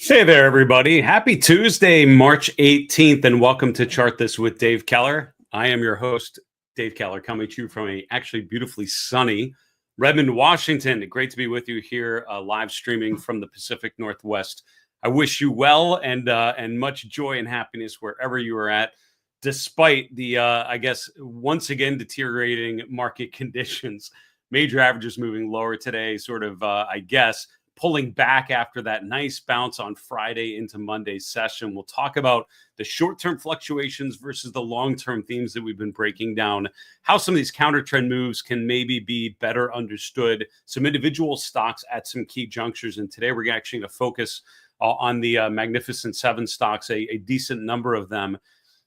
Hey there, everybody. Happy Tuesday, March 18th, and welcome to Chart This with Dave Keller. I am your host, Dave Keller, coming to you from a actually beautifully sunny Redmond, Washington. Great to be with you here, live streaming from the Pacific Northwest. I wish you well and much joy and happiness wherever you are at, despite the, I guess, once again deteriorating market conditions. Major averages moving lower today, sort of, I guess, pulling back after that nice bounce on Friday into Monday's session. We'll talk about the short-term fluctuations versus the long-term themes that we've been breaking down, how some of these counter trend moves can maybe be better understood, some individual stocks at some key junctures. And today we're actually going to focus on the Magnificent Seven stocks, a decent number of them,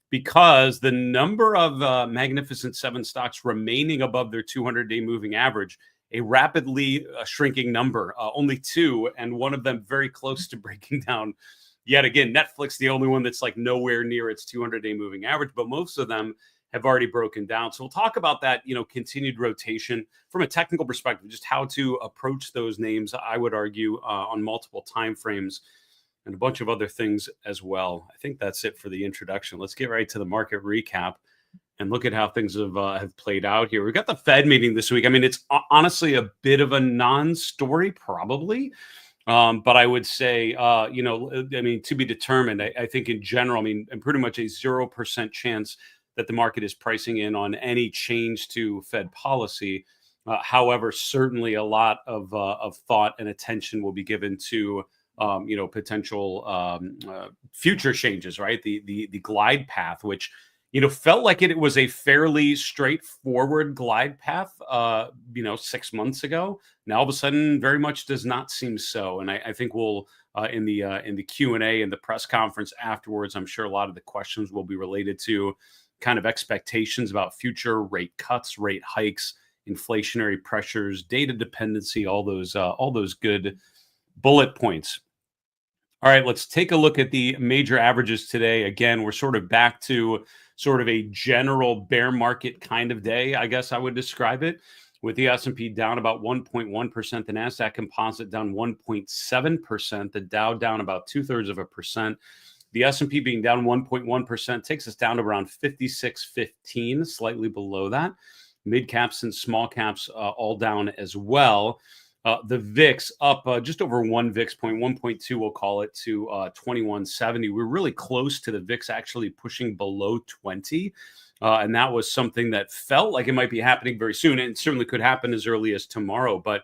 because the number of Magnificent Seven stocks remaining above their 200-day moving average, a rapidly shrinking number, only two, and one of them very close to breaking down yet again. Netflix, the only one that's like nowhere near its 200-day moving average, but most of them have already broken down. So we'll talk about that, continued rotation from a technical perspective, just how to approach those names, I would argue, on multiple time frames, and a bunch of other things as well. I think that's it for the introduction. Let's get right to the market recap and look at how things have played out here. We've got the Fed meeting this week. I mean, it's honestly a bit of a non-story, probably. But I would say, to be determined. I think in general, and pretty much a 0% chance that the market is pricing in on any change to Fed policy. However, certainly a lot of thought and attention will be given to potential future changes, right? The glide path, which felt like it was a fairly straightforward glide path, 6 months ago. Now, all of a sudden, very much does not seem so. And I think we'll, in the Q&A and the press conference afterwards, I'm sure a lot of the questions will be related to kind of expectations about future rate cuts, rate hikes, inflationary pressures, data dependency, all those good bullet points. All right, let's take a look at the major averages today. Again, we're sort of back to sort of a general bear market kind of day, I guess I would describe it, with the S&P down about 1.1%, the NASDAQ composite down 1.7%, the Dow down about 2/3%. The S&P being down 1.1% takes us down to around 5615, slightly below that. Mid caps and small caps all down as well. The VIX up just over one VIX point, 1.2, we'll call it, to 2170. We're really close to the VIX actually pushing below 20. And that was something that felt like it might be happening very soon. And it certainly could happen as early as tomorrow. But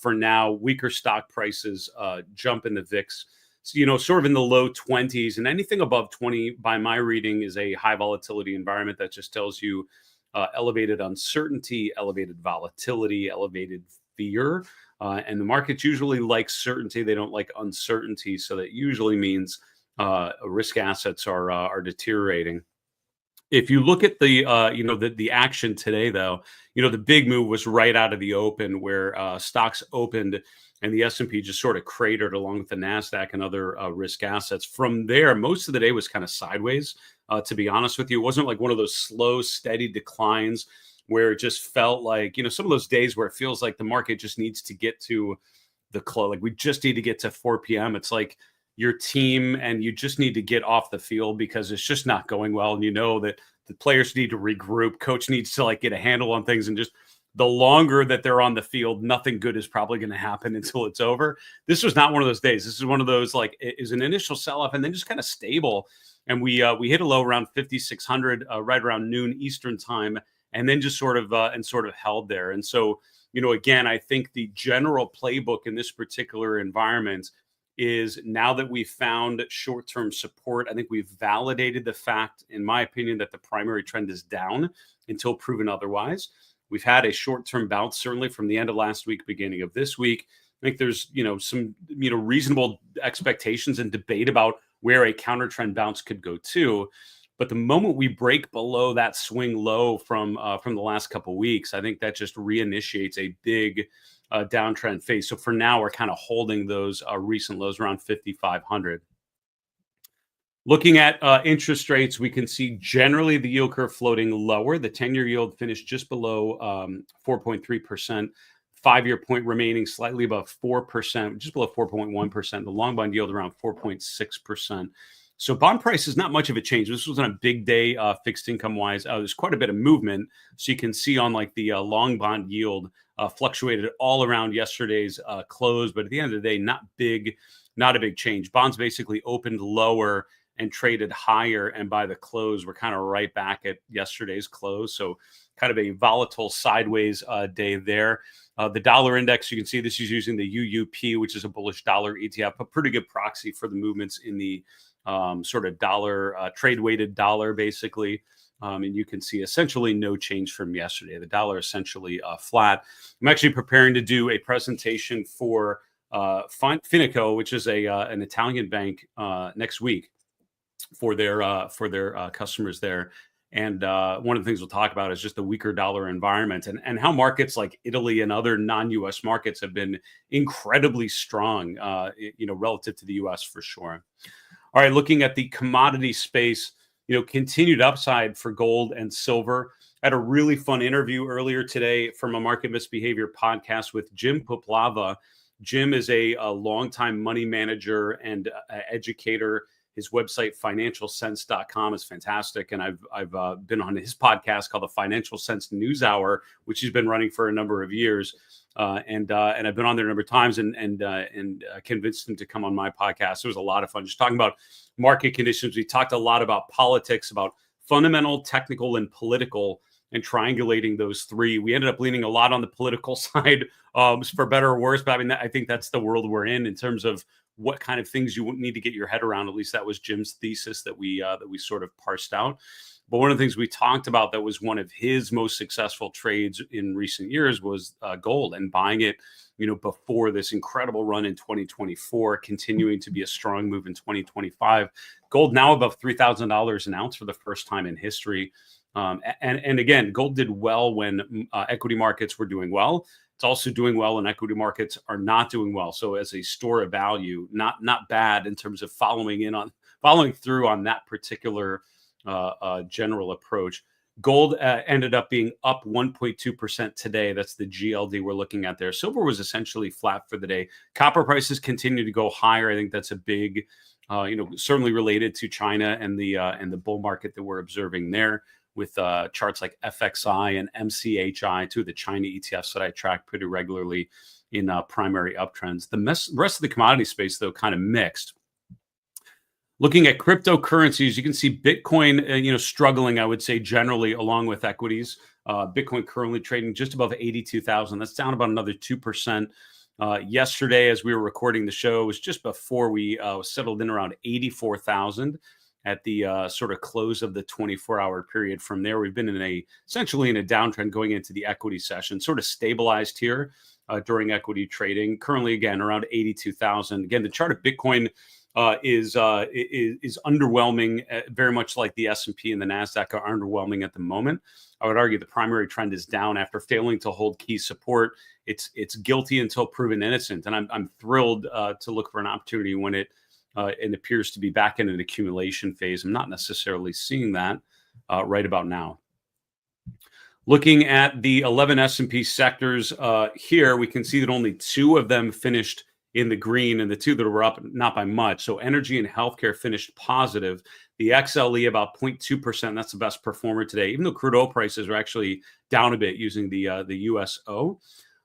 for now, weaker stock prices jump in the VIX. So, sort of in the low 20s, and anything above 20, by my reading, is a high volatility environment. That just tells you elevated uncertainty, elevated volatility, elevated fear. And the markets usually like certainty. They don't like uncertainty. So that usually means risk assets are deteriorating. If you look at the action today, though, the big move was right out of the open, where stocks opened and the S&P just sort of cratered along with the NASDAQ and other risk assets. From there, most of the day was kind of sideways, to be honest with you. It wasn't like one of those slow, steady declines where it just felt like, some of those days where it feels like the market just needs to get to the close. Like we just need to get to 4 p.m. It's like your team and you just need to get off the field because it's just not going well. And that the players need to regroup. Coach needs to get a handle on things. And just the longer that they're on the field, nothing good is probably going to happen until it's over. This was not one of those days. This is one of those, it is an initial sell-off and then just kind of stable. And we hit a low around 5,600 right around noon Eastern time. And then just sort of held there. And so, again, I think the general playbook in this particular environment is, now that we've found short-term support, I think we've validated the fact, in my opinion, that the primary trend is down until proven otherwise. We've had a short-term bounce, certainly from the end of last week, beginning of this week. I think there's, some, reasonable expectations and debate about where a counter trend bounce could go to. But the moment we break below that swing low from the last couple of weeks, I think that just reinitiates a big downtrend phase. So for now, we're kind of holding those recent lows around 5,500. Looking at interest rates, we can see generally the yield curve floating lower. The 10-year yield finished just below 4.3%. 5-year point remaining slightly above 4%, just below 4.1%. The long bond yield around 4.6%. So bond price is not much of a change. This was on a big day fixed income wise. There's quite a bit of movement. So you can see on like the long bond yield fluctuated all around yesterday's close. But at the end of the day, not a big change. Bonds basically opened lower and traded higher. And by the close, we're kind of right back at yesterday's close. So kind of a volatile sideways day there. The dollar index, you can see this is using the UUP, which is a bullish dollar ETF, a pretty good proxy for the movements in the sort of dollar, trade weighted dollar, basically. And you can see essentially no change from yesterday. The dollar essentially flat. I'm actually preparing to do a presentation for Fineco, which is an Italian bank, next week for their customers there. And one of the things we'll talk about is just the weaker dollar environment and how markets like Italy and other non-US markets have been incredibly strong, relative to the US for sure. All right, looking at the commodity space, continued upside for gold and silver. I had a really fun interview earlier today from a Market Misbehavior podcast with Jim Puplava. Jim is a longtime money manager and educator. His website, financialsense.com, is fantastic. And I've been on his podcast called the Financial Sense News Hour, which he's been running for a number of years. And I've been on there a number of times and convinced him to come on my podcast. It was a lot of fun just talking about market conditions. We talked a lot about politics, about fundamental, technical, and political, and triangulating those three. We ended up leaning a lot on the political side, for better or worse. But I mean, I think that's the world we're in terms of what kind of things you need to get your head around. At least that was Jim's thesis that we sort of parsed out. But one of the things we talked about that was one of his most successful trades in recent years was gold, and buying it, before this incredible run in 2024, continuing to be a strong move in 2025. Gold now above $3,000 an ounce for the first time in history. And again, gold did well when equity markets were doing well. It's also doing well when equity markets are not doing well. So as a store of value, not bad in terms of following through on that particular general approach. Gold ended up being up 1.2% today. That's the GLD we're looking at there. Silver was essentially flat for the day. Copper prices continue to go higher. I think that's a big, certainly related to China and the bull market that we're observing there, with charts like FXI and MCHI, two of the China ETFs that I track pretty regularly in primary uptrends. The rest of the commodity space, though, kind of mixed. Looking at cryptocurrencies, you can see Bitcoin, struggling, I would say, generally along with equities. Bitcoin currently trading just above 82,000. That's down about another 2%. Yesterday, as we were recording the show, it was just before we settled in around 84,000 at the sort of close of the 24-hour period. From there, we've been essentially in a downtrend going into the equity session, sort of stabilized here during equity trading. Currently, again, around 82,000. Again, the chart of Bitcoin is underwhelming, very much like the S&P and the NASDAQ are underwhelming at the moment. I would argue the primary trend is down after failing to hold key support. It's guilty until proven innocent, and I'm thrilled to look for an opportunity when it appears to be back in an accumulation phase. I'm not necessarily seeing that right about now. Looking at the 11 S&P sectors here, we can see that only 2 of them finished in the green, and the 2 that were up, not by much. So energy and healthcare finished positive. The XLE about 0.2%. That's the best performer today, even though crude oil prices are actually down a bit using the USO.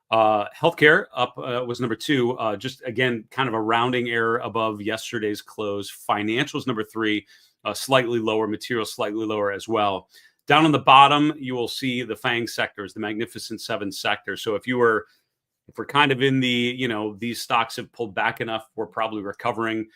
Healthcare up was number 2. Just again, kind of a rounding error above yesterday's close. Financials number 3, slightly lower. Materials slightly lower as well. Down on the bottom, you will see the FANG sectors, the Magnificent 7 sector. So if we're kind of in the, these stocks have pulled back enough, we're probably recovering.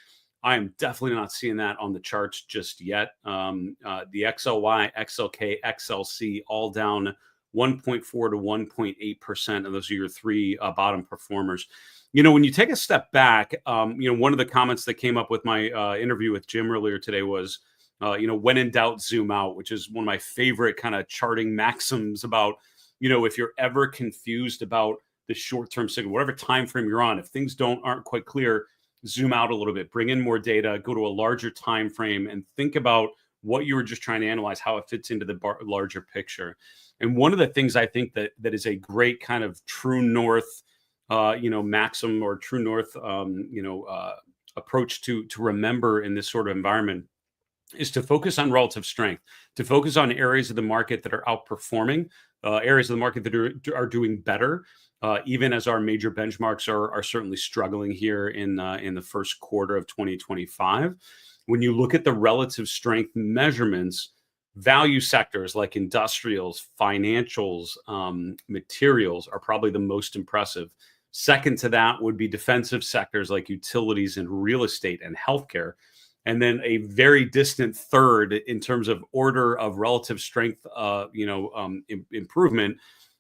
I am definitely not seeing that on the charts just yet. The XLY, XLK, XLC, all down 1.4 to 1.8%. And those are your 3 bottom performers. When you take a step back, one of the comments that came up with my interview with Jim earlier today was, when in doubt, zoom out, which is one of my favorite kind of charting maxims about, if you're ever confused about the short-term signal, whatever time frame you're on, if things aren't quite clear, zoom out a little bit, bring in more data, go to a larger time frame, and think about what you were just trying to analyze, how it fits into the larger picture. And one of the things I think that is a great kind of true north maxim or true north, approach to remember in this sort of environment is to focus on relative strength, to focus on areas of the market that are outperforming, areas of the market that are doing better, even as our major benchmarks are certainly struggling here in the first quarter of 2025. When you look at the relative strength measurements, value sectors like industrials, financials, materials are probably the most impressive. Second to that would be defensive sectors like utilities and real estate and healthcare. And then a very distant third in terms of order of relative strength, improvement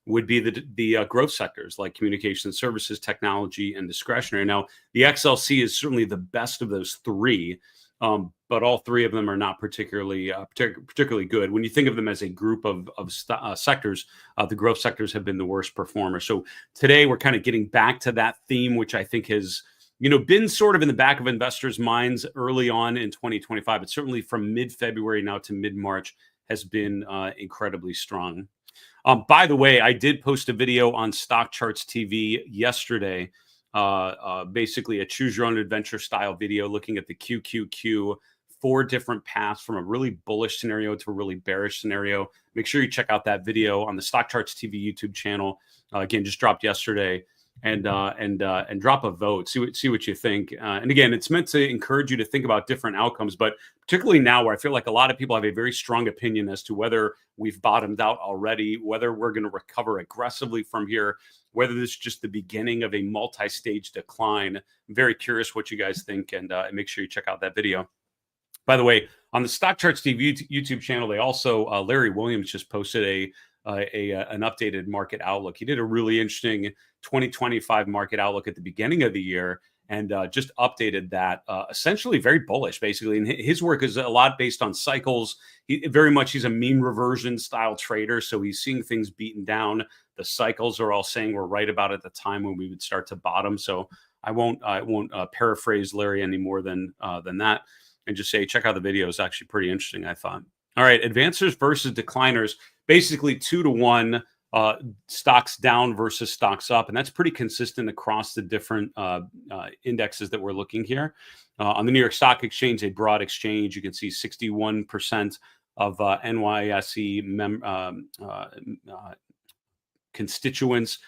would be the growth sectors like communication services, technology, and discretionary. Now, the XLC is certainly the best of those three, but all three of them are not particularly good. When you think of them as a group of sectors, the growth sectors have been the worst performers. So today we're kind of getting back to that theme, which I think has been sort of in the back of investors' minds early on in 2025, but certainly from mid-February now to mid-March has been incredibly strong. By the way, I did post a video on Stock Charts TV yesterday, basically a choose your own adventure style video looking at the QQQ, 4 different paths from a really bullish scenario to a really bearish scenario. Make sure you check out that video on the Stock Charts TV YouTube channel. Again, just dropped yesterday. And drop a vote. See what you think. And again, it's meant to encourage you to think about different outcomes, but particularly now where I feel like a lot of people have a very strong opinion as to whether we've bottomed out already, whether we're going to recover aggressively from here, whether this is just the beginning of a multi-stage decline. I'm very curious what you guys think, and make sure you check out that video. By the way, on the Stock Charts TV YouTube channel, they also Larry Williams just posted an updated market outlook. He did a really interesting 2025 market outlook at the beginning of the year and just updated that, essentially very bullish, basically. And his work is a lot based on cycles. He's a mean reversion style trader. So he's seeing things beaten down. The cycles are all saying we're right about at the time when we would start to bottom. So I won't paraphrase Larry any more than that, and just say, check out the video. It's actually pretty interesting, I thought. All right, advancers versus decliners, basically 2-to-1, stocks down versus stocks up. And that's pretty consistent across the different indexes that we're looking here. On the New York Stock Exchange, a broad exchange, you can see 61% of NYSE constituents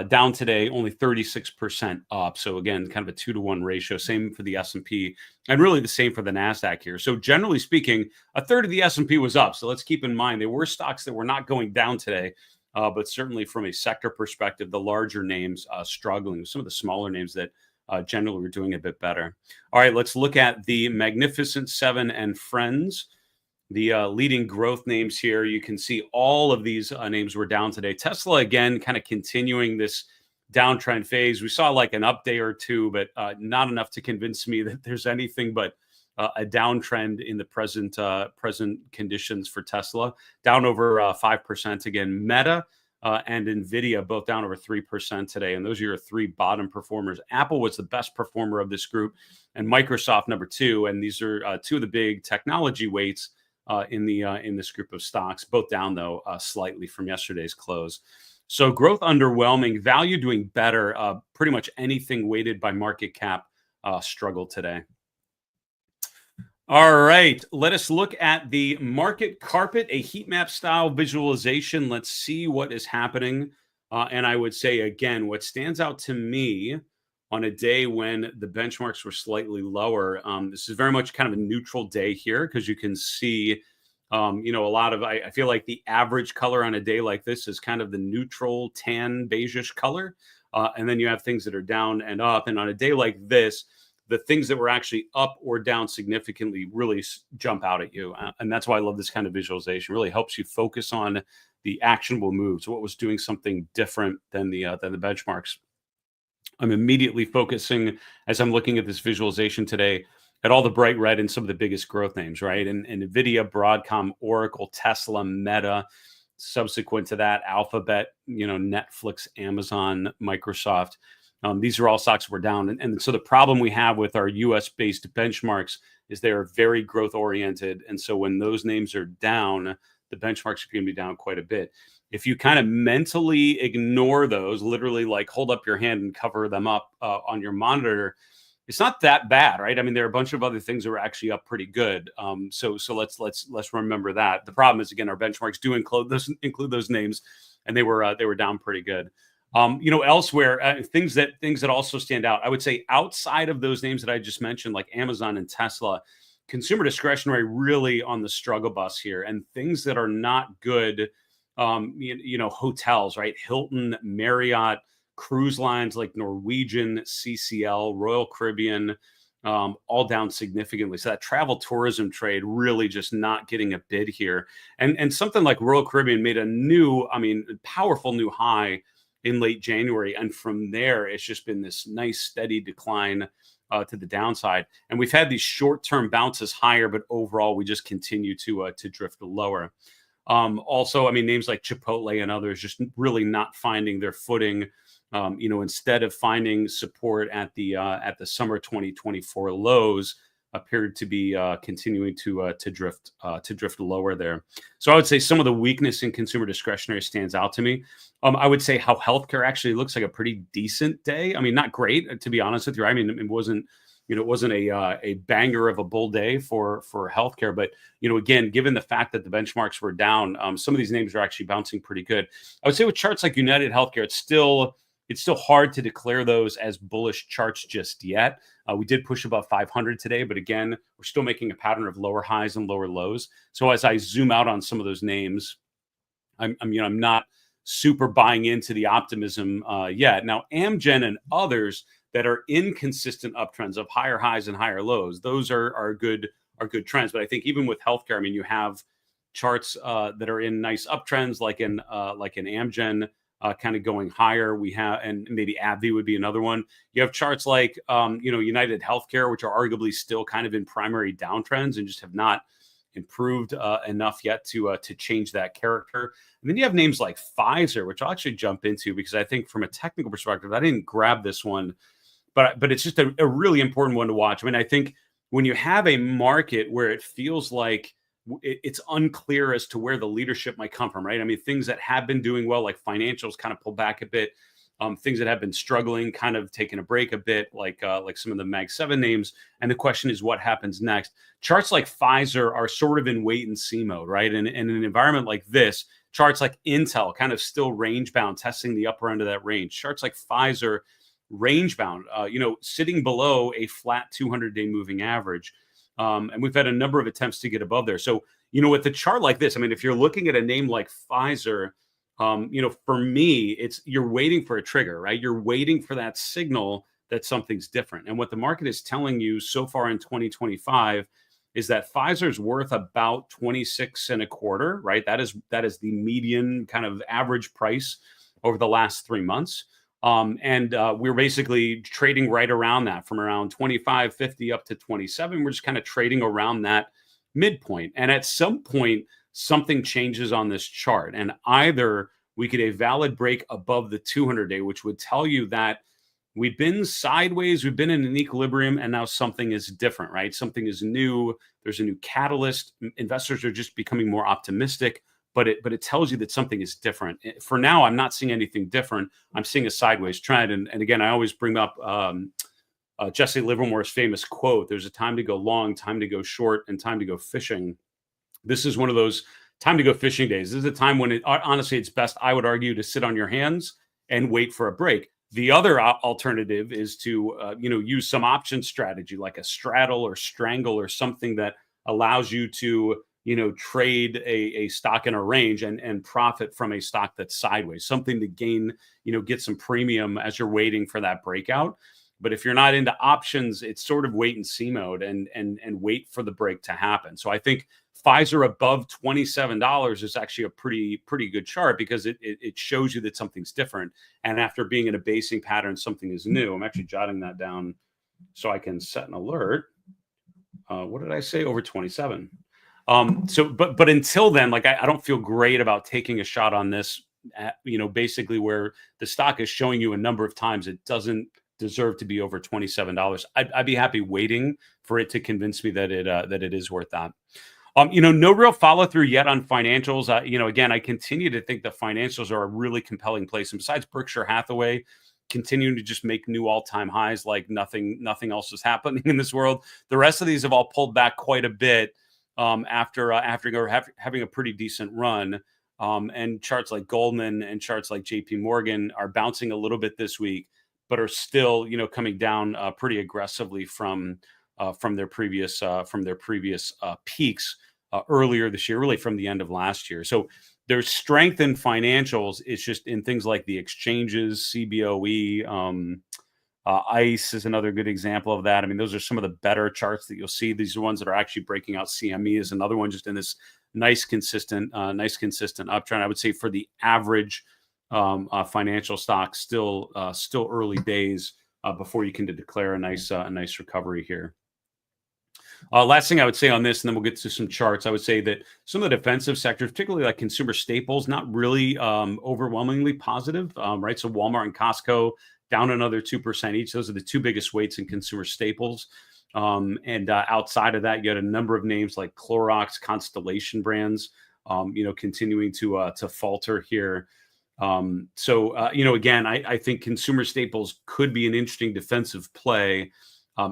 down today, only 36% up. So again, kind of a 2-to-1 ratio. Same for the S&P, and really the same for the NASDAQ here. So generally speaking, a third of the S&P was up. So let's keep in mind there were stocks that were not going down today, but certainly from a sector perspective, the larger names struggling. Some of the smaller names that generally were doing a bit better. All right, let's look at the Magnificent Seven and Friends. The leading growth names here, you can see all of these names were down today. Tesla, again, kind of continuing this downtrend phase. We saw like an up day or two, but not enough to convince me that there's anything but a downtrend in the present conditions for Tesla. Down over 5% again. Meta and NVIDIA both down over 3% today. And those are your 3 bottom performers. Apple was the best performer of this group, and Microsoft number 2. And these are 2 of the big technology weights in this group of stocks, both down though slightly from yesterday's close. So growth underwhelming, value doing better. Pretty much anything weighted by market cap struggled today. All right, let us look at the market carpet, a heat map style visualization. Let's see what is happening. And I would say again, what stands out to me on a day when the benchmarks were slightly lower. This is very much kind of a neutral day here because you can see, a lot of, I feel like the average color on a day like this is kind of the neutral tan beigeish color. And then you have things that are down and up. And on a day like this, the things that were actually up or down significantly really jump out at you. And that's why I love this kind of visualization. It really helps you focus on the actionable moves, what was doing something different than the benchmarks. I'm immediately focusing, as I'm looking at this visualization today, at all the bright red and some of the biggest growth names, right? And NVIDIA, Broadcom, Oracle, Tesla, Meta, subsequent to that, Alphabet, Netflix, Amazon, Microsoft. These are all stocks that were down. And so the problem we have with our US-based benchmarks is they are very growth-oriented. And so when those names are down, the benchmarks are going to be down quite a bit. if you kind of mentally ignore those, literally like hold up your hand and cover them up on your monitor, it's not that bad, right? I mean, there are a bunch of other things that were actually up pretty good. So let's remember that. The problem is, again, our benchmarks do include those names, and they were down pretty good. Elsewhere, things that also stand out, I would say, outside of those names that I just mentioned, like Amazon and Tesla, consumer discretionary really on the struggle bus here, and things that are not good. Hotels, right? Hilton, Marriott, cruise lines like Norwegian, CCL, Royal Caribbean, all down significantly. So that travel tourism trade really just not getting a bid here. And something like Royal Caribbean made powerful new high in late January. And from there, it's just been this nice steady decline to the downside. And we've had these short-term bounces higher, but overall, we just continue to drift lower. Also, I mean, names like Chipotle and others just really not finding their footing. Instead of finding support at the summer 2024 lows, appeared to be continuing to drift lower there. So I would say some of the weakness in consumer discretionary stands out to me. I would say how healthcare actually looks like a pretty decent day. I mean, not great, to be honest with you. I mean, it wasn't a banger of a bull day for healthcare, but again, given the fact that the benchmarks were down, some of these names are actually bouncing pretty good. I would say with charts like United Healthcare, it's still hard to declare those as bullish charts just yet. We did push above 500 today, but again, we're still making a pattern of lower highs and lower lows. So as I zoom out on some of those names, I'm not super buying into the optimism yet. Now, Amgen and others that are inconsistent uptrends of higher highs and higher lows, those are good trends. But I think even with healthcare, I mean, you have charts that are in nice uptrends, like in Amgen, kind of going higher. We have, and maybe AbbVie would be another one. You have charts like United Healthcare, which are arguably still kind of in primary downtrends and just have not improved enough yet to change that character. And then you have names like Pfizer, which I'll actually jump into because I think from a technical perspective, I didn't grab this one, but it's just a really important one to watch. I mean, I think when you have a market where it feels like it's unclear as to where the leadership might come from, right? I mean, things that have been doing well, like financials, kind of pull back a bit. Things that have been struggling, kind of taking a break a bit, like some of the Mag 7 names. And the question is, what happens next? Charts like Pfizer are sort of in wait and see mode, right? And in an environment like this, charts like Intel kind of still range bound, testing the upper end of that range. Charts like Pfizer range bound, sitting below a flat 200-day moving average. And we've had a number of attempts to get above there. So, with a chart like this, I mean, if you're looking at a name like Pfizer, for me, you're waiting for a trigger, right? You're waiting for that signal that something's different. And what the market is telling you so far in 2025 is that Pfizer's worth about 26 and a quarter, right? That is the median kind of average price over the last 3 months. We're basically trading right around that, from around 25.50 up to 27. We're just kind of trading around that midpoint. And at some point, something changes on this chart. And either we get a valid break above the 200-day, which would tell you that we've been sideways, we've been in an equilibrium, and now something is different, right? Something is new. There's a new catalyst. Investors are just becoming more optimistic. But it tells you that something is different. For now, I'm not seeing anything different. I'm seeing a sideways trend. And again, I always bring up Jesse Livermore's famous quote: "There's a time to go long, time to go short, and time to go fishing." This is one of those time to go fishing days. This is a time when honestly, it's best, I would argue, to sit on your hands and wait for a break. The other alternative is to use some option strategy like a straddle or strangle or something that allows you to trade a stock in a range and profit from a stock that's sideways, something to gain, get some premium as you're waiting for that breakout. But if you're not into options, it's sort of wait and see mode and wait for the break to happen. So I think Pfizer above $27 is actually a pretty good chart because it shows you that something's different. And after being in a basing pattern, something is new. I'm actually jotting that down so I can set an alert. What did I say? Over 27. But until then, like I don't feel great about taking a shot on this, basically where the stock is showing you a number of times it doesn't deserve to be over $27. I'd be happy waiting for it to convince me that it is worth that. No real follow through yet on financials. Again, I continue to think the financials are a really compelling place. And besides Berkshire Hathaway continuing to just make new all-time highs, like nothing else is happening in this world. The rest of these have all pulled back quite a bit after having a pretty decent run. And charts like Goldman and charts like JP Morgan are bouncing a little bit this week, but are still, coming down pretty aggressively from their previous peaks earlier this year, really from the end of last year. So there's strength in financials. It's just in things like the exchanges, CBOE, ICE is another good example of that. I mean, those are some of the better charts that you'll see. These are ones that are actually breaking out. CME is another one, just in this nice consistent uptrend. I would say for the average financial stock, still early days before you can declare a nice recovery here. Last thing I would say on this, and then we'll get to some charts. I would say that some of the defensive sectors, particularly like consumer staples, not really overwhelmingly positive, right? So Walmart and Costco down another 2% each. Those are the two biggest weights in consumer staples. And outside of that, you had a number of names like Clorox, Constellation brands, continuing to falter here. Again, I think consumer staples could be an interesting defensive play.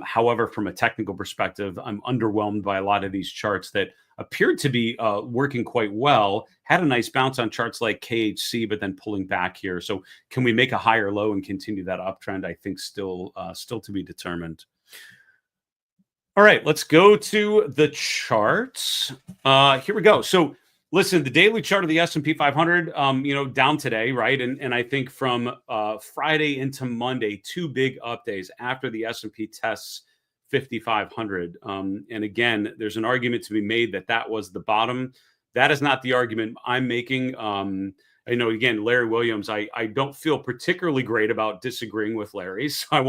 However, from a technical perspective, I'm underwhelmed by a lot of these charts that appeared to be working quite well. Had a nice bounce on charts like KHC, but then pulling back here. So can we make a higher low and continue that uptrend? I think still to be determined. All right, let's go to the charts. Here we go. So listen, the daily chart of the S&P 500, down today, right? And I think from Friday into Monday, two big up days after the S&P tests 5,500. And again, there's an argument to be made that was the bottom. That is not the argument I'm making. I know, again, Larry Williams, I don't feel particularly great about disagreeing with Larry, so I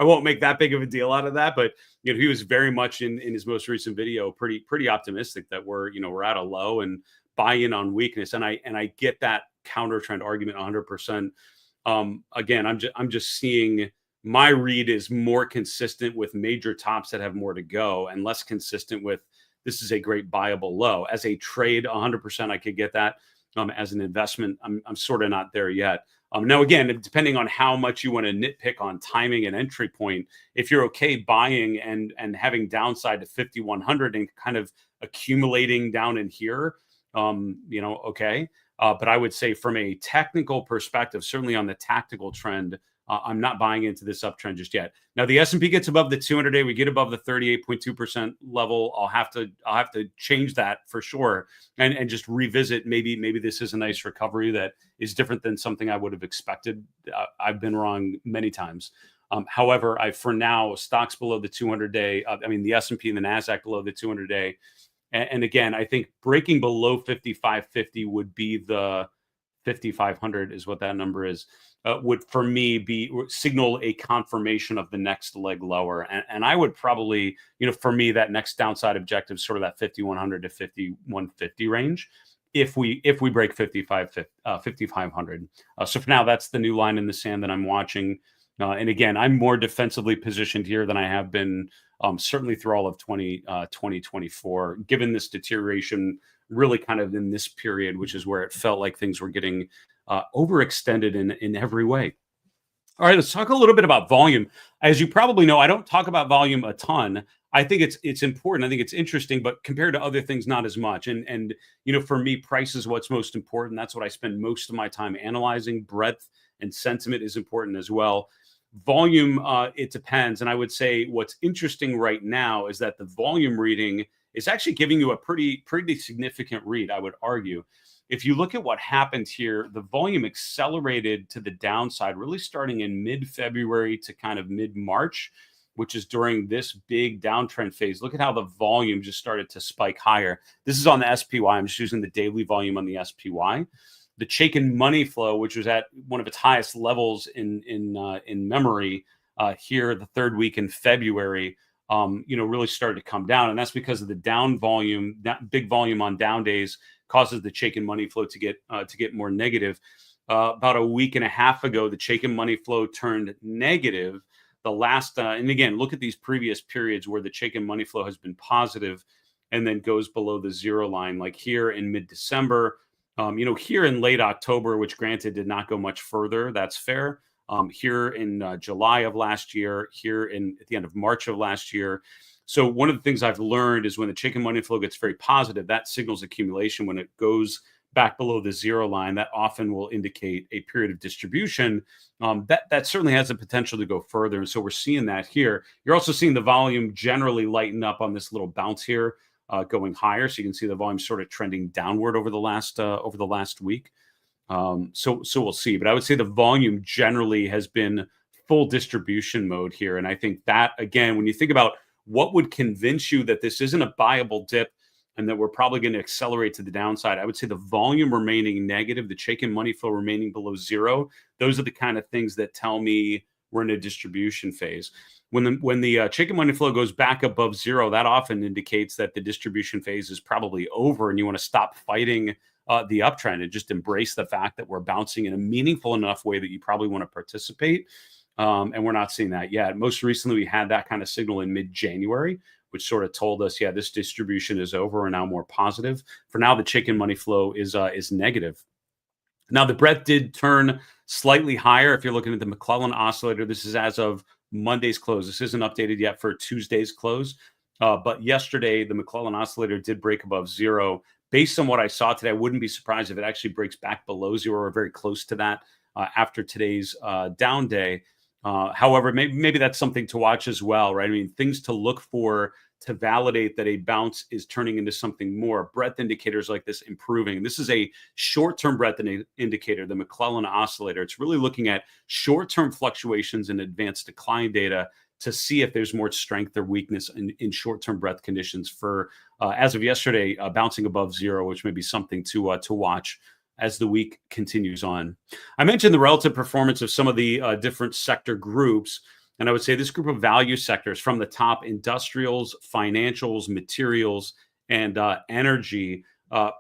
won't make that big of a deal out of that. But he was very much in his most recent video pretty optimistic that we're at a low and buy in on weakness, and I get that counter trend argument 100%. Again, I'm just seeing my read is more consistent with major tops that have more to go, and less consistent with this is a great buyable low. As a trade, 100%, I could get that. As an investment, I'm sort of not there yet. Now, again, depending on how much you want to nitpick on timing and entry point, if you're okay buying and having downside to 5,100 and kind of accumulating down in here, okay. But I would say from a technical perspective, certainly on the tactical trend, I'm not buying into this uptrend just yet. Now the S&P gets above the 200-day, we get above the 38.2% level. I'll have to change that for sure, and just revisit. Maybe this is a nice recovery that is different than something I would have expected. I've been wrong many times. However, for now, stocks below the 200-day. The S&P and the Nasdaq below the 200-day. And again, I think breaking below 5550 would be the 5,500 is what that number is. Would for me signal a confirmation of the next leg lower, and I would probably, for me, that next downside objective is sort of that 5,100 to 5,150 range. If we break 5,500, so for now, that's the new line in the sand that I'm watching. And again, I'm more defensively positioned here than I have been certainly through all of 2024, given this deterioration really kind of in this period, which is where it felt like things were getting overextended in every way. All right, let's talk a little bit about volume. As you probably know, I don't talk about volume a ton. I think it's important. I think it's interesting, but compared to other things, not as much. And for me, price is what's most important. That's what I spend most of my time analyzing. Breadth and sentiment is important as well. Volume, it depends. And I would say what's interesting right now is that the volume reading is actually giving you a pretty significant read, I would argue. If you look at what happened here, the volume accelerated to the downside, really starting in mid-February to kind of mid-March, which is during this big downtrend phase. Look at how the volume just started to spike higher. This is on the SPY. I'm just using the daily volume on the SPY. The Chaikin money flow, which was at one of its highest levels in memory here, the third week in February, really started to come down, and that's because of the down volume. That big volume on down days causes the Chaikin money flow to get more negative. About a week and a half ago, the Chaikin money flow turned negative. The last, and again, look at these previous periods where the Chaikin money flow has been positive. and then goes below the zero line, like here in mid-December. Here in late October, which granted did not go much further, that's fair. Here in July of last year, here in at the end of March of last year. So one of the things I've learned is when the chicken money flow gets very positive, that signals accumulation. When it goes back below the zero line, that often will indicate a period of distribution. That certainly has the potential to go further, and so we're seeing that here. You're also seeing the volume generally lighten up on this little bounce here, going higher. So you can see the volume sort of trending downward over the last week. So we'll see, but I would say the volume generally has been full distribution mode here, and I think that again, when you think about what would convince you that this isn't a buyable dip and that we're probably going to accelerate to the downside, I would say the volume remaining negative, the chicken money flow remaining below zero. Those are the kind of things that tell me we're in a distribution phase. When the chicken money flow goes back above zero, that often indicates that the distribution phase is probably over, and you want to stop fighting the uptrend and just embrace the fact that we're bouncing in a meaningful enough way that you probably want to participate. And we're not seeing that yet. Most recently, we had that kind of signal in mid-January, which sort of told us, yeah, this distribution is over and now more positive. For now, the chicken money flow is negative. Now, the breadth did turn slightly higher. If you're looking at the McClellan oscillator, this is as of Monday's close. This isn't updated yet for Tuesday's close. But yesterday, the McClellan oscillator did break above zero. Based on what I saw today, I wouldn't be surprised if it actually breaks back below zero or very close to that after today's down day. However, maybe that's something to watch as well, right? I mean, things to look for to validate that a bounce is turning into something more. Breadth indicators like this improving. This is a short-term breadth indicator, the McClellan oscillator. It's really looking at short-term fluctuations in advanced decline data to see if there's more strength or weakness in short-term breadth conditions for, as of yesterday, bouncing above zero, which may be something to watch as the week continues on. I mentioned the relative performance of some of the different sector groups, and I would say this group of value sectors from the top: industrials, financials, materials, and energy.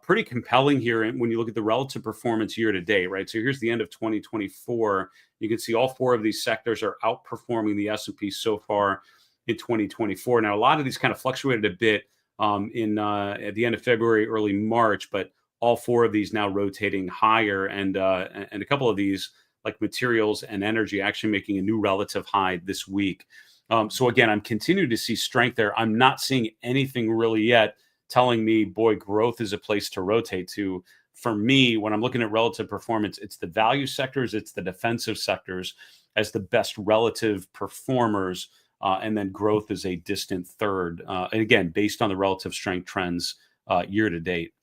Pretty compelling here when you look at the relative performance year to date, right? So here's the end of 2024. You can see all four of these sectors are outperforming the S&P so far in 2024. Now, a lot of these kind of fluctuated a bit at the end of February, early March, but all four of these now rotating higher, and a couple of these, like materials and energy, actually making a new relative high this week. So again, I'm continuing to see strength there. I'm not seeing anything really yet telling me, boy, growth is a place to rotate to. For me, when I'm looking at relative performance, it's the value sectors, it's the defensive sectors as the best relative performers, and then growth is a distant third. And again, based on the relative strength trends year to date.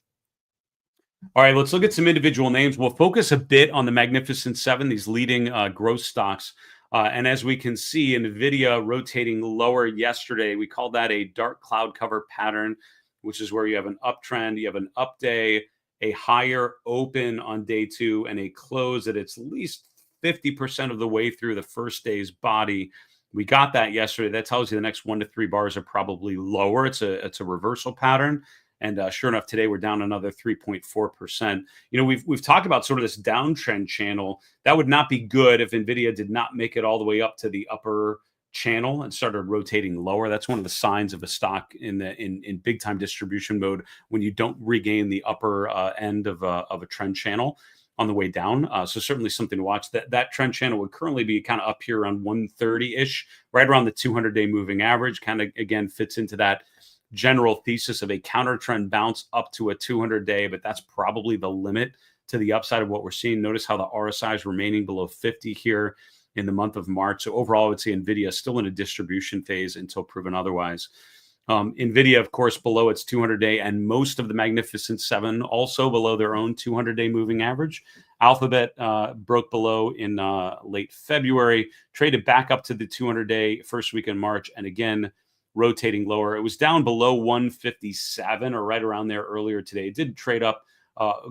All right, let's look at some individual names. We'll focus a bit on the Magnificent Seven, these leading growth stocks. And as we can see, NVIDIA rotating lower yesterday. We called that a dark cloud cover pattern, which is where you have an uptrend, you have an up day, a higher open on day two, and a close that it's at least 50% of the way through the first day's body. We got that yesterday. That tells you the next 1 to 3 bars are probably lower. It's a reversal pattern. And sure enough, today we're down another 3.4%. We've talked about sort of this downtrend channel. That would not be good if NVIDIA did not make it all the way up to the upper channel and started rotating lower. That's one of the signs of a stock in big time distribution mode, when you don't regain the upper end of a trend channel on the way down. So certainly something to watch. That trend channel would currently be kind of up here around 130-ish, right around the 200-day moving average. Kind of again fits into that general thesis of a counter trend bounce up to a 200-day, but that's probably the limit to the upside of what we're seeing. Notice how the RSI is remaining below 50 here in the month of March. So overall, I would say NVIDIA is still in a distribution phase until proven otherwise. NVIDIA, of course, below its 200-day, and most of the Magnificent Seven also below their own 200-day moving average. Alphabet broke below in late February, traded back up to the 200-day first week in March, and again, rotating lower. It was down below 157 or right around there earlier today. It did trade up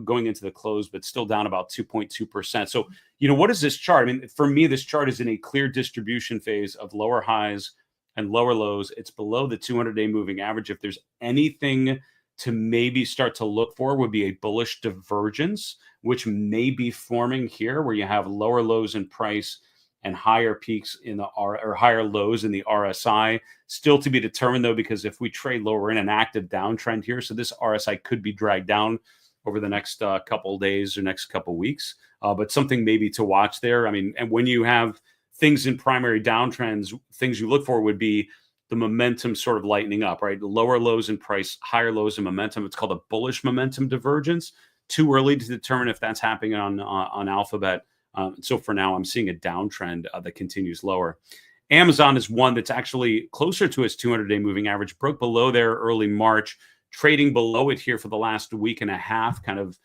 going into the close, but still down about 2.2%. So, what is this chart? I mean, for me, this chart is in a clear distribution phase of lower highs and lower lows. It's below the 200-day moving average. If there's anything to maybe start to look for, would be a bullish divergence, which may be forming here, where you have lower lows in price and higher peaks in the R or higher lows in the RSI. Still to be determined though, because if we trade lower, we're in an active downtrend here. So this RSI could be dragged down over the next couple of days or next couple of weeks. But something maybe to watch there. I mean, and when you have things in primary downtrends, things you look for would be the momentum sort of lightening up, right? Lower lows in price, higher lows in momentum. It's called a bullish momentum divergence. Too early to determine if that's happening on Alphabet. So for now, I'm seeing a downtrend that continues lower. Amazon is one that's actually closer to its 200-day moving average, broke below there early March, trading below it here for the last week and a half, kind of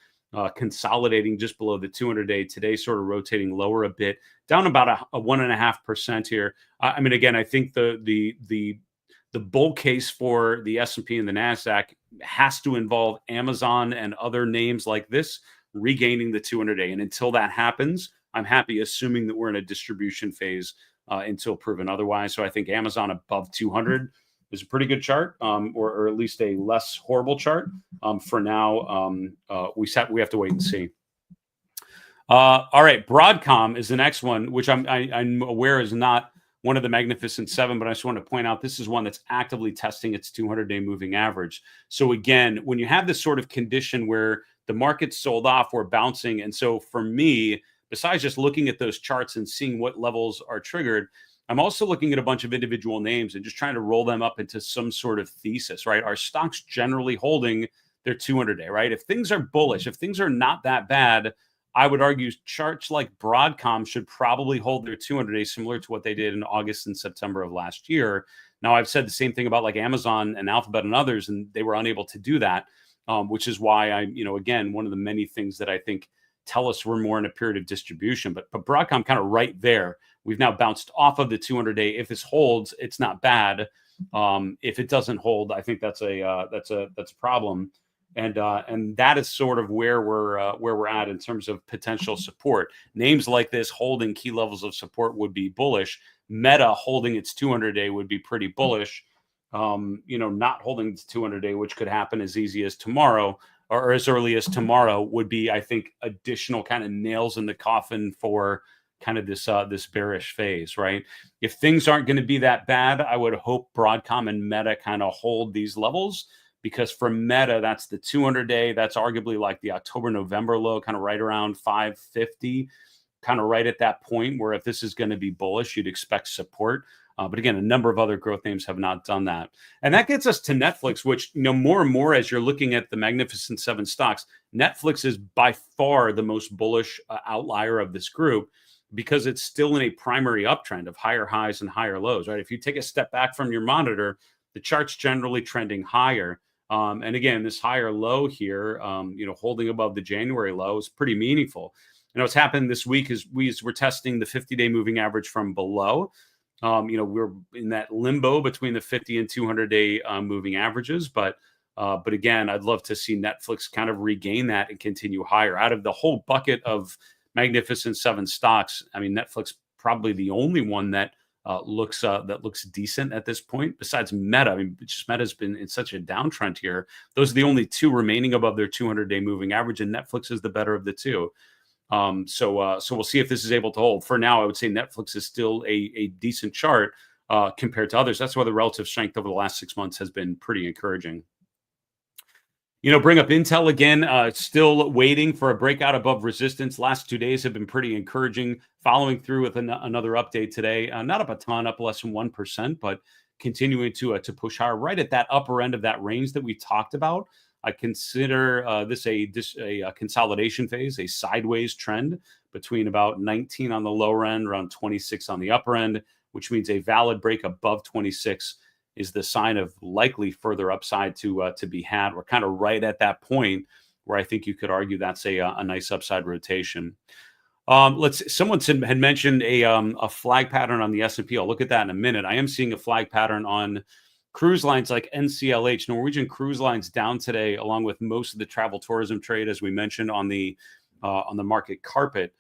consolidating just below the 200-day. Today, sort of rotating lower a bit, down about a 1.5% here. I mean, again, I think the bull case for the S&P and the NASDAQ has to involve Amazon and other names like this regaining the 200-day. And until that happens, I'm happy assuming that we're in a distribution phase until proven otherwise. So I think Amazon above 200 is a pretty good chart, or at least a less horrible chart. For now, we have to wait and see. All right, Broadcom is the next one, which I'm aware is not one of the Magnificent Seven, but I just want to point out this is one that's actively testing its 200-day moving average. So again, when you have this sort of condition where the market's sold off or bouncing, and so for me, besides just looking at those charts and seeing what levels are triggered, I'm also looking at a bunch of individual names and just trying to roll them up into some sort of thesis, right? Are stocks generally holding their 200-day, right? If things are bullish, if things are not that bad, I would argue charts like Broadcom should probably hold their 200-day, similar to what they did in August and September of last year. Now, I've said the same thing about like Amazon and Alphabet and others, and they were unable to do that, which is why again, one of the many things that I think tell us we're more in a period of distribution. But Broadcom kind of right there. We've now bounced off of the 200-day. If this holds, it's not bad. If it doesn't hold, I think that's a problem. And that is sort of where we're at in terms of potential support. Names like this holding key levels of support would be bullish. Meta holding its 200-day would be pretty bullish. Not holding its 200-day, which could happen as easy as tomorrow or as early as tomorrow, would be, I think, additional kind of nails in the coffin for kind of this bearish phase, right? If things aren't going to be that bad, I would hope Broadcom and Meta kind of hold these levels. Because for Meta, that's the 200-day. That's arguably like the October-November low, kind of right around 550, kind of right at that point where if this is going to be bullish, you'd expect support. But again, a number of other growth names have not done that. And that gets us to Netflix, which, more and more as you're looking at the Magnificent Seven stocks, Netflix is by far the most bullish outlier of this group because it's still in a primary uptrend of higher highs and higher lows, right? If you take a step back from your monitor, the chart's generally trending higher. And again, this higher low here, holding above the January low is pretty meaningful. And what's happened this week is we're testing the 50-day moving average from below. We're in that limbo between the 50 and 200-day moving averages. But again, I'd love to see Netflix kind of regain that and continue higher. Out of the whole bucket of Magnificent Seven stocks, I mean, Netflix probably the only one that looks decent at this point. Besides Meta, I mean, Meta's been in such a downtrend here. Those are the only two remaining above their 200-day moving average, and Netflix is the better of the two. So we'll see if this is able to hold. For now, I would say Netflix is still a decent chart compared to others. That's why the relative strength over the last 6 months has been pretty encouraging. Bring up Intel again, still waiting for a breakout above resistance. Last 2 days have been pretty encouraging, following through with another update today. Not up a ton, up less than 1%, but continuing to push higher right at that upper end of that range that we talked about. I consider this a consolidation phase, a sideways trend between about 19 on the lower end, around 26 on the upper end, which means a valid break above 26 is the sign of likely further upside to be had. We're kind of right at that point where I think you could argue that's a nice upside rotation. Someone had mentioned a flag pattern on the S&P. I'll look at that in a minute. I am seeing a flag pattern on cruise lines like NCLH. Norwegian Cruise Lines down today, along with most of the travel tourism trade, as we mentioned on the market carpet,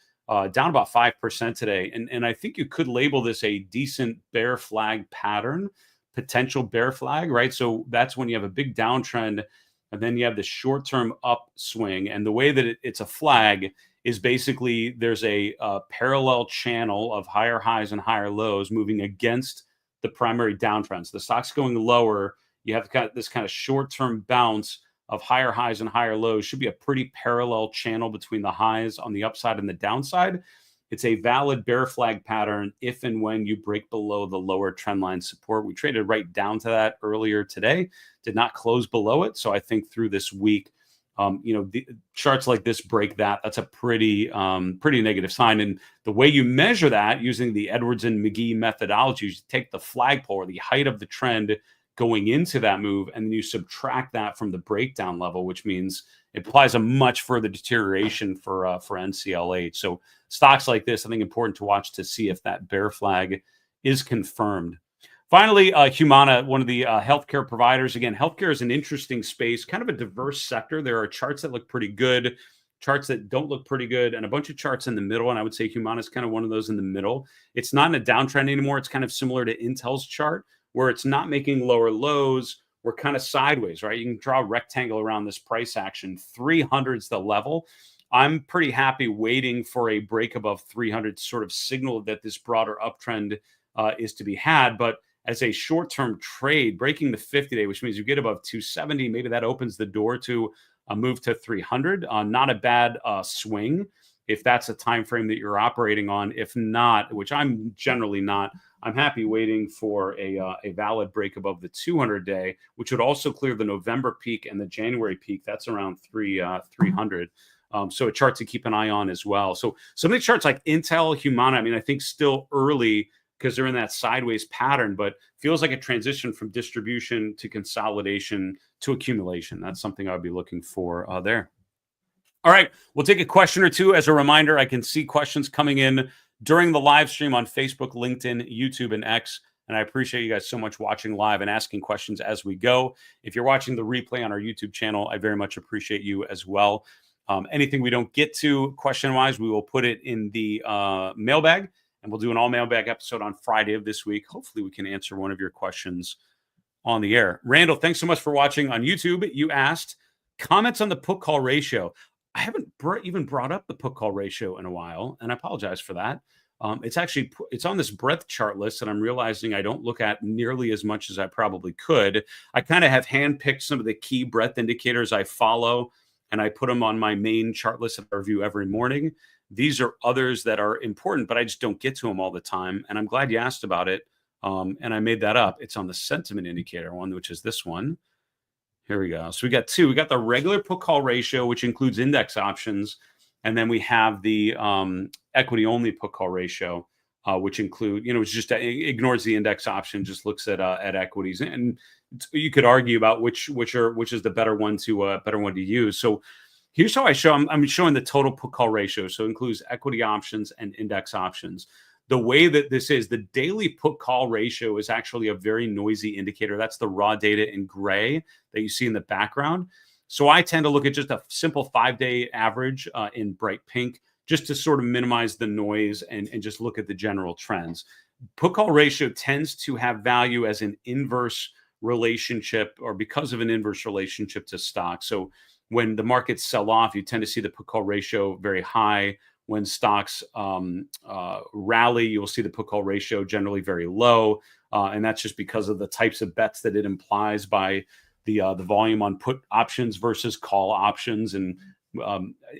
down about 5% today. And I think you could label this a decent bear flag pattern. Potential bear flag, right? So that's when you have a big downtrend and then you have the short-term upswing. And the way that it's a flag is basically there's a parallel channel of higher highs and higher lows moving against the primary downtrend. So the stock's going lower. You have this kind of short-term bounce of higher highs and higher lows. Should be a pretty parallel channel between the highs on the upside and the downside. It's a valid bear flag pattern if and when you break below the lower trend line support. We traded right down to that earlier today, did not close below it. So I think through this week, the charts like this break that. That's a pretty negative sign. And the way you measure that using the Edwards and McGee methodology, you take the flagpole or the height of the trend going into that move, and then you subtract that from the breakdown level, which means it applies a much further deterioration for NCLH. So stocks like this, I think, important to watch to see if that bear flag is confirmed. Finally, Humana, one of the healthcare providers. Again, healthcare is an interesting space, kind of a diverse sector. There are charts that look pretty good, charts that don't look pretty good, and a bunch of charts in the middle. And I would say Humana is kind of one of those in the middle. It's not in a downtrend anymore. It's kind of similar to Intel's chart, where it's not making lower lows. We're kind of sideways, right? You can draw a rectangle around this price action. 300 is the level. I'm pretty happy waiting for a break above 300 to sort of signal that this broader uptrend is to be had. But as a short-term trade, breaking the 50-day, which means you get above 270, maybe that opens the door to a move to 300. Not a bad swing if that's a time frame that you're operating on. If not, which I'm generally not, I'm happy waiting for a valid break above the 200-day, which would also clear the November peak and the January peak. That's around 300. So a chart to keep an eye on as well. So some of the charts like Intel, Humana, I think still early because they're in that sideways pattern, but feels like a transition from distribution to consolidation to accumulation. That's something I would be looking for there. All right, we'll take a question or two. As a reminder, I can see questions coming in during the live stream on Facebook, LinkedIn, YouTube, and X. And I appreciate you guys so much watching live and asking questions as we go. If you're watching the replay on our YouTube channel, I very much appreciate you as well. Anything we don't get to question-wise, we will put it in the mailbag, and we'll do an all mailbag episode on Friday of this week. Hopefully we can answer one of your questions on the air. Randall, thanks so much for watching on YouTube. You asked comments on the put call ratio. I haven't even brought up the put call ratio in a while, and I apologize for that. It's on this breadth chart list, and I'm realizing I don't look at nearly as much as I probably could. I kind of have handpicked some of the key breadth indicators I follow, and I put them on my main chart list that I review every morning. These are others that are important, but I just don't get to them all the time. And I'm glad you asked about it. And I made that up. It's on the sentiment indicator one, which is this one. Here we go. So we got two. We got the regular put call ratio, which includes index options. And then we have the equity only put call ratio, which include, which just ignores the index option, just looks at equities. And you could argue about which is the better one to use. So here's how I show. I'm showing the total put call ratio. So it includes equity options and index options. The way that this is, the daily put call ratio is actually a very noisy indicator. That's the raw data in gray that you see in the background. So I tend to look at just a simple 5-day average in bright pink, just to sort of minimize the noise and just look at the general trends. Put call ratio tends to have value as an inverse relationship, or because of an inverse relationship to stock. So when the markets sell off, you tend to see the put call ratio very high. When stocks rally, you'll see the put call ratio generally very low. And that's just because of the types of bets that it implies by the volume on put options versus call options. And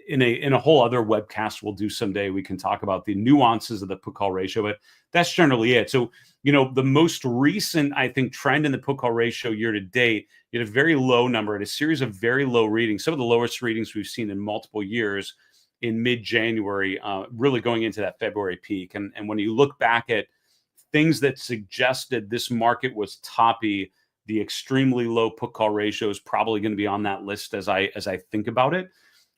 in a whole other webcast we'll do someday, we can talk about the nuances of the put call ratio, but that's generally it. So, the most recent, I think, trend in the put call ratio year to date, you had a very low number and a series of very low readings, some of the lowest readings we've seen in multiple years in mid-January, really going into that February peak. And when you look back at things that suggested this market was toppy, the extremely low put call ratio is probably going to be on that list as I think about it.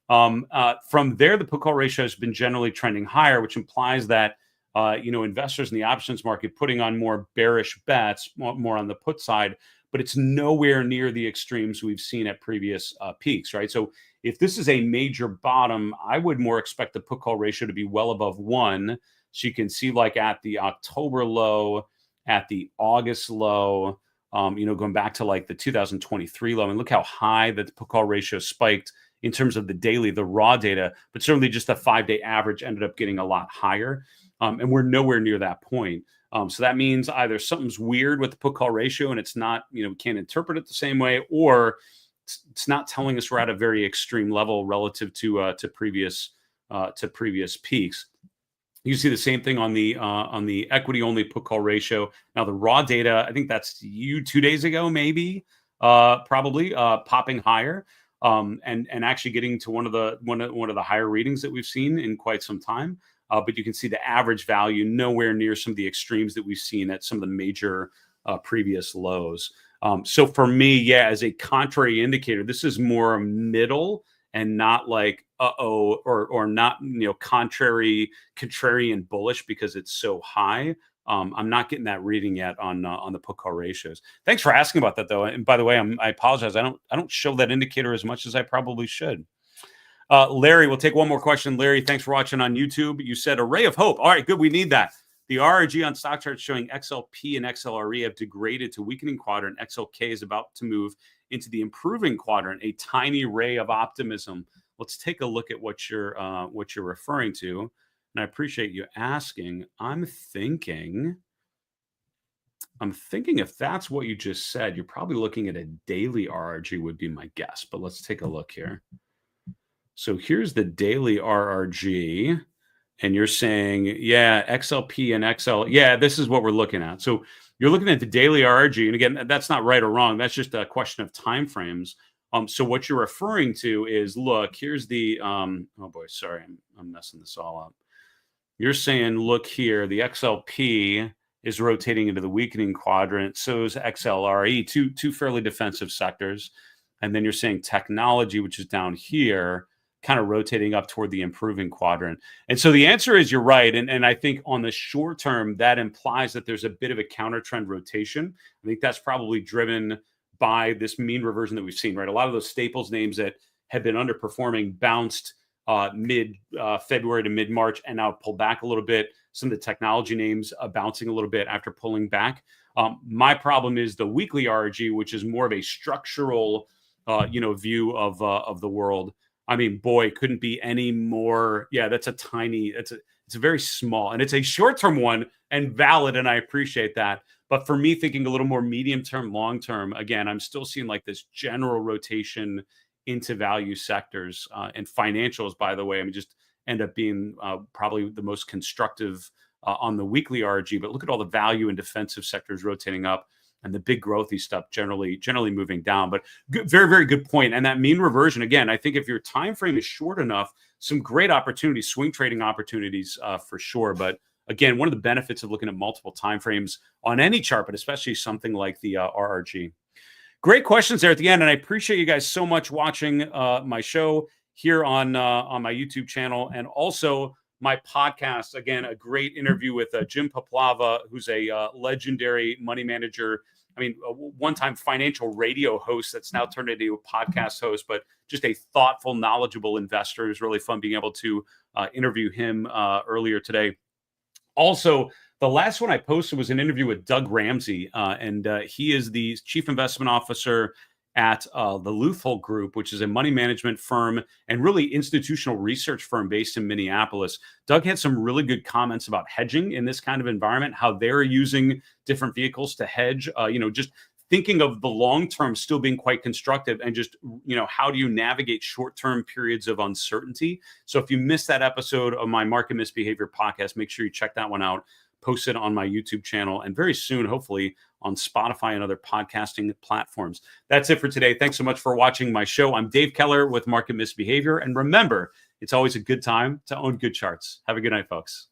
From there, the put call ratio has been generally trending higher, which implies that investors in the options market putting on more bearish bets, more on the put side, but it's nowhere near the extremes we've seen at previous peaks, right? So if this is a major bottom, I would more expect the put call ratio to be well above 1. So you can see like at the October low, at the August low, going back to like the 2023 low, and look how high the put call ratio spiked in terms of the daily, the raw data, but certainly just the 5-day average ended up getting a lot higher. And we're nowhere near that point. So that means either something's weird with the put call ratio and it's not, we can't interpret it the same way, or it's not telling us we're at a very extreme level relative to previous peaks. You see the same thing on the equity only put call ratio. Now the raw data, I think that's 2 days ago, maybe, probably popping higher, and actually getting to one of the higher readings that we've seen in quite some time. But you can see the average value nowhere near some of the extremes that we've seen at some of the major previous lows. So for me, as a contrary indicator, this is more middle and not like or not contrarian bullish because it's so high. I'm not getting that reading yet on the put call ratios. Thanks for asking about that though. And by the way, I apologize. I don't show that indicator as much as I probably should. Larry, we'll take one more question. Larry, thanks for watching on YouTube. You said a ray of hope. All right, good. We need that. The RRG on stock charts showing XLP and XLRE have degraded to weakening quadrant. XLK is about to move into the improving quadrant, a tiny ray of optimism. Let's take a look at what you're referring to. And I appreciate you asking. I'm thinking if that's what you just said, you're probably looking at a daily RRG would be my guess. But let's take a look here. So here's the daily RRG. And you're saying, XLP and XL. Yeah, this is what we're looking at. So you're looking at the daily RRG. And again, that's not right or wrong. That's just a question of time frames. So what you're referring to is, look, here's the, oh boy, sorry, I'm messing this all up. You're saying, look here, the XLP is rotating into the weakening quadrant. So is XLRE, two fairly defensive sectors. And then you're saying technology, which is down here, kind of rotating up toward the improving quadrant. And so the answer is you're right. And I think on the short term, that implies that there's a bit of a counter trend rotation. I think that's probably driven by this mean reversion that we've seen, right? A lot of those staples names that have been underperforming bounced mid February to mid March and now pulled back a little bit. Some of the technology names bouncing a little bit after pulling back. My problem is the weekly RRG, which is more of a structural view of the world. I mean, boy, couldn't be any more. Yeah, that's it's a very small, and it's a short-term one and valid, and I appreciate that. But for me, thinking a little more medium-term, long-term, again, I'm still seeing like this general rotation into value sectors and financials, by the way. I mean, just end up being probably the most constructive on the weekly RRG. But look at all the value and defensive sectors rotating up, and the big growthy stuff generally moving down. But very, very good point. And that mean reversion, again, I think if your time frame is short enough, some great opportunities, swing trading opportunities for sure. But again, one of the benefits of looking at multiple time frames on any chart, but especially something like the RRG. Great questions there at the end, and I appreciate you guys so much watching my show here on my YouTube channel and also my podcast. Again, a great interview with Jim Paplava, who's a legendary money manager. I mean, a one-time financial radio host that's now turned into a podcast host, but just a thoughtful, knowledgeable investor. It was really fun being able to interview him earlier today. Also, the last one I posted was an interview with Doug Ramsey, and he is the chief investment officer at the Luthold Group, which is a money management firm and really institutional research firm based in Minneapolis. Doug had some really good comments about hedging in this kind of environment, how they're using different vehicles to hedge, just thinking of the long term still being quite constructive, and just, how do you navigate short-term periods of uncertainty? So if you missed that episode of my Market Misbehavior podcast, make sure you check that one out. Posted on my YouTube channel, and very soon, hopefully, on Spotify and other podcasting platforms. That's it for today. Thanks so much for watching my show. I'm Dave Keller with Market Misbehavior. And remember, it's always a good time to own good charts. Have a good night, folks.